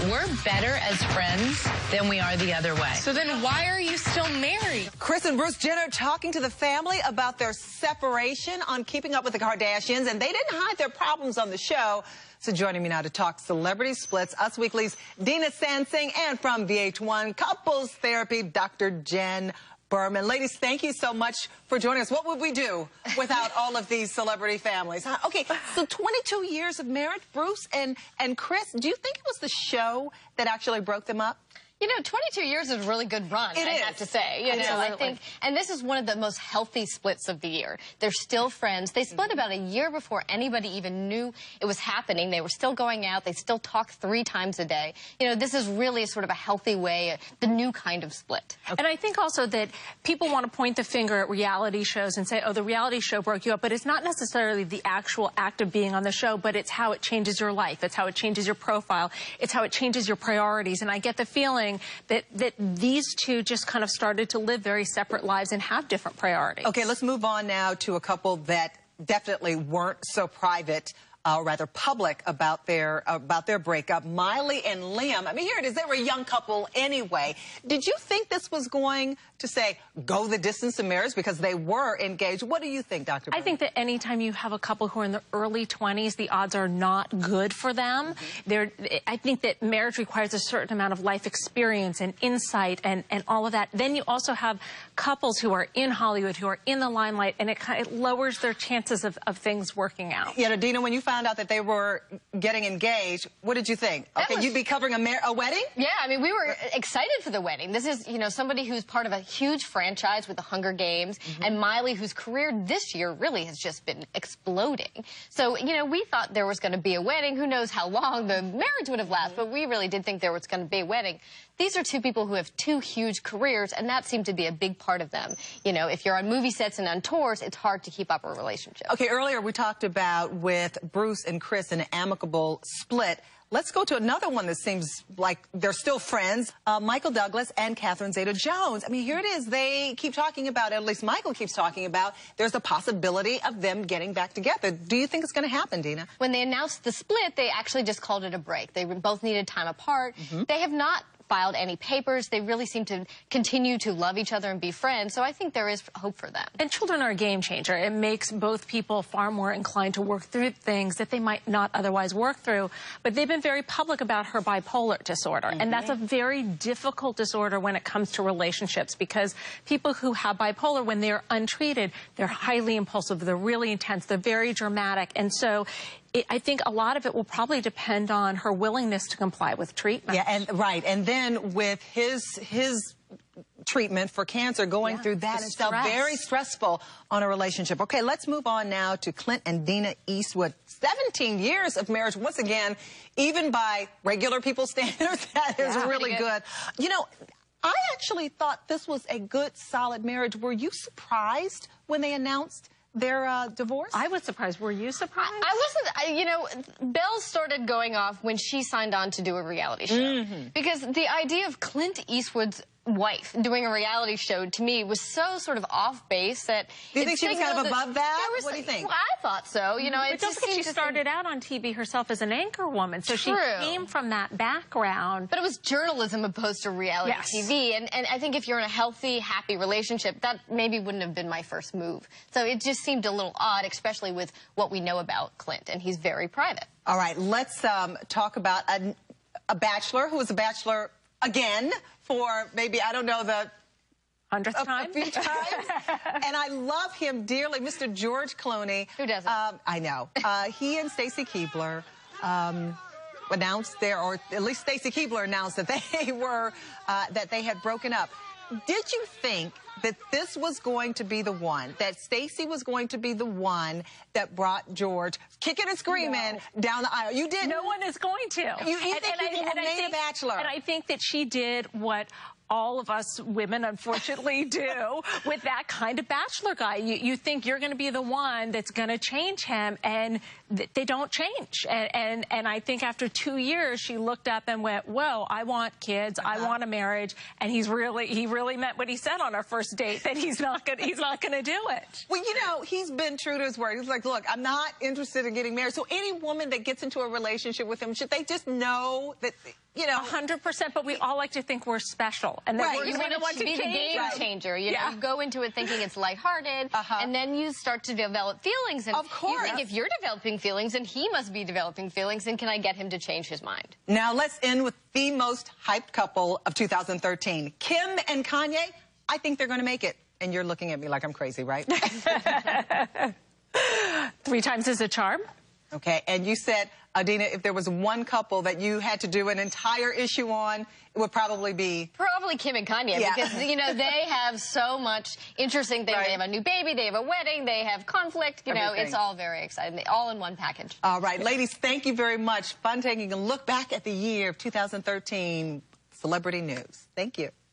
We're better as friends than we are the other way. So then why are you still married? Kris and Bruce Jenner talking to the family about their separation on Keeping Up with the Kardashians, and they didn't hide their problems on the show. So joining me now to talk celebrity splits, Us Weekly's Dina and from VH1 Couples Therapy, Dr. Jen Berman. Ladies, thank you so much for joining us. What would we do without all of these celebrity families? Okay, so 22 years of marriage, Bruce and Kris, do you think it was the show that actually broke them up? You know, 22 years is a really good run, I have to say. You know, I think, and this is one of the most healthy splits of the year. They're still friends. They split about a year before anybody even knew it was happening. They were still going out. They still talk 3 times a day. You know, this is really sort of a healthy way, the new kind of split. And I think also that people want to point the finger at reality shows and say, oh, the reality show broke you up. But it's not necessarily the actual act of being on the show, but it's how it changes your life. It's how it changes your profile. It's how it changes your priorities. And I get the feeling that these two just kind of started to live very separate lives and have different priorities. Okay, let's move on now to a couple that definitely weren't so private, rather public about their breakup. Miley and Liam. I mean, here it is. They were a young couple anyway. Did you think this was going to say go the distance in marriage because they were engaged? What do you think, Dr. Berman? I think that anytime you have a couple who are in the early 20s, the odds are not good for them. I think that marriage requires a certain amount of life experience and insight and all of that. Then you also have couples who are in Hollywood, who are in the limelight, and it lowers their chances of things working out. Yeah, Dina, when you found out that they were getting engaged, what did you think? Okay, you'd be covering a wedding? Yeah, I mean, we were excited for the wedding. This is, you know, somebody who's part of a huge franchise with the Hunger Games, and Miley, whose career this year really has just been exploding. So, you know, we thought there was going to be a wedding. Who knows how long the marriage would have lasted, but we really did think there was going to be a wedding. These are 2 people who have 2 huge careers, and that seemed to be a big part of them. You know, if you're on movie sets and on tours, it's hard to keep up a relationship. Okay, earlier we talked about with Bruce and Kris an amicable split. Let's go to another one that seems like they're still friends, Michael Douglas and Catherine Zeta-Jones. I mean, here it is. They keep talking about, at least Michael keeps talking about, there's a possibility of them getting back together. Do you think it's going to happen, Dina? When they announced the split, they actually just called it a break. They both needed time apart. They have not filed any papers. They really seem to continue to love each other and be friends, so I think there is hope for them. And children are a game changer. It makes both people far more inclined to work through things that they might not otherwise work through. But they've been very public about her bipolar disorder, and that's a very difficult disorder when it comes to relationships, because people who have bipolar, when they're untreated, they're highly impulsive, they're really intense, they're very dramatic, and so I think a lot of it will probably depend on her willingness to comply with treatment. Yeah, and then with his treatment for cancer, going through that itself, very stressful on a relationship. Okay, let's move on now to Clint and Dina Eastwood. 17 years of marriage, once again, even by regular people's standards, that is really good. You know, I actually thought this was a good, solid marriage. Were you surprised when they announced their divorce? I was surprised. Were you surprised? I wasn't. You know, bells started going off when she signed on to do a reality show. Because the idea of Clint Eastwood's wife doing a reality show, to me, was so sort of off base that... Do you think she was kind of above that? What do you think? Well, I thought so. You know, but don't forget she started out on TV herself as an anchor woman, so she came from that background. But it was journalism opposed to reality TV, and I think if you're in a healthy, happy relationship, that maybe wouldn't have been my first move. So it just seemed a little odd, especially with what we know about Clint, and he's very private. All right, let's talk about a bachelor who was a bachelor again for maybe, I don't know, the 100th time? A few times. And I love him dearly, Mr. George Clooney. Who doesn't? I know. He and Stacy Keibler announced or at least Stacy Keibler announced that they were, that they had broken up. Did you think that this was going to be the one, that Stacy was going to be the one that brought George kicking and screaming down the aisle? You didn't. No one is going to. You think you made a bachelor. And I think that she did what all of us women, unfortunately, do with that kind of bachelor guy. You think you're going to be the one that's going to change him, and they don't change. And I think after 2 years, she looked up and went, whoa, I want kids, I want a marriage, and he really meant what he said on our first date, that he's not going to do it. Well, you know, he's been true to his word. He's like, look, I'm not interested in getting married. So any woman that gets into a relationship with him, should they just know that you know. 100%, but we all like to think we're special. And then Right. we're You the want one to be the game changer. You know, you go into it thinking it's lighthearted, and then you start to develop feelings. And Of course. you think if you're developing feelings, and he must be developing feelings, and can I get him to change his mind? Now let's end with the most hyped couple of 2013. Kim and Kanye, I think they're going to make it. And you're looking at me like I'm crazy, right? 3 times is a charm. Okay, and you said, Dina, if there was one couple that you had to do an entire issue on, it would probably be... Probably Kim and Kanye, because, you know, they have so much interesting things. Right. They have a new baby, they have a wedding, they have conflict. You know, Everything. it's all very exciting. All in one package. All right, ladies, thank you very much. Fun taking a look back at the year of 2013 celebrity news. Thank you.